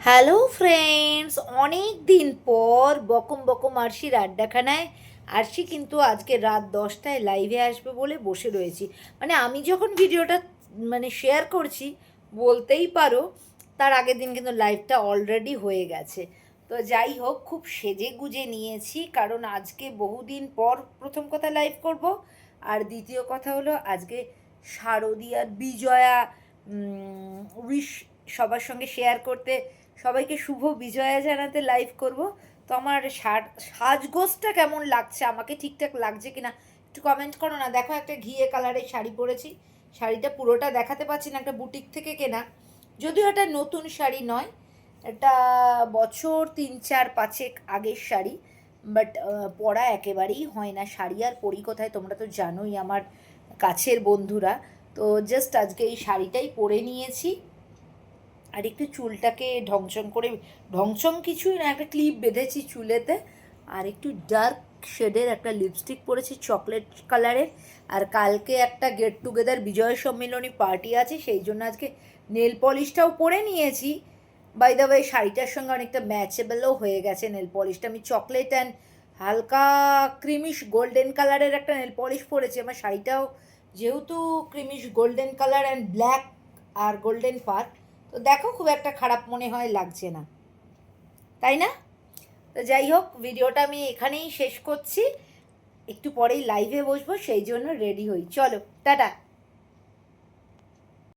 Hello friends, অনেক দিন পর বকম বকম আরশির আড্ডাখানায়। আরশি কিন্তু আজকে রাত 10টায় লাইভে আসবে বলে বসে রয়েছি। মানে আমি যখন ভিডিওটা শেয়ার করছি, বলতেই পারো তার আগের দিন কিন্তু লাইভটা অলরেডি হয়ে গেছে। তো যাই হোক, খুব সেজে গুজে নিয়েছি, কারণ আজকে বহুদিন পর প্রথম কথা লাইভ করব। আর দ্বিতীয় কথা হলো আজকে শারদীয়ার বিজয়া উইশ সবার সঙ্গে শেয়ার করতে, সবাইকে শুভ বিজয়া জানাতে লাইভ করব। তো আমার সাজগোজটা কেমন লাগছে, আমাকে ঠিকঠাক লাগছে কিনা একটু কমেন্ট করো না। দেখো, একটা ঘিয়ে কালারের শাড়ি পরেছি, শাড়িটা পুরোটা দেখাতে পাচ্ছি না, একটা বুটিক থেকে কেনা, যদিও এটা নতুন শাড়ি নয়, এটা বছর 3-4-5 আগের শাড়ি। বাট পরা একেবারেই হয় না, শাড়ি আর পরি কোথায়, তোমরা তো জানোই আমার কাছের বন্ধুরা। তো জাস্ট আজকে এই শাড়িটাই পরে নিয়েছি, আর একটু চুলটাকে ঢংচং করে, ঢংচং কিছুই না, একটা ক্লিপ বেঁধেছি চুলেতে, আর একটু ডার্ক শেডের একটা লিপস্টিক পরেছি চকলেট কালারের। আর কালকে একটা গেট টুগেদার বিজয় সম্মিলনী পার্টি আছে, সেই জন্য আজকে নেল পলিশটাও পরে নিয়েছি। বাই দ্য ওয়ে, শাড়িটার সঙ্গে অনেকটা ম্যাচেবলও হয়ে গেছে নেল পলিশটা। আমি চকলেট অ্যান্ড হালকা ক্রিমিশ গোল্ডেন কালারের একটা নেল পলিশ পরেছি। আমার শাড়িটাও যেহেতু creamish golden colour and black আর গোল্ডেন পার্ট, তো দেখো খুব একটা খারাপ মনে হয় লাগছে না, তাই না? তো যাই হোক, ভিডিওটা আমি এখানেই শেষ করছি, একটু পরেই লাইভে বসবো, সেই জন্য রেডি হই। চলো, টাটা।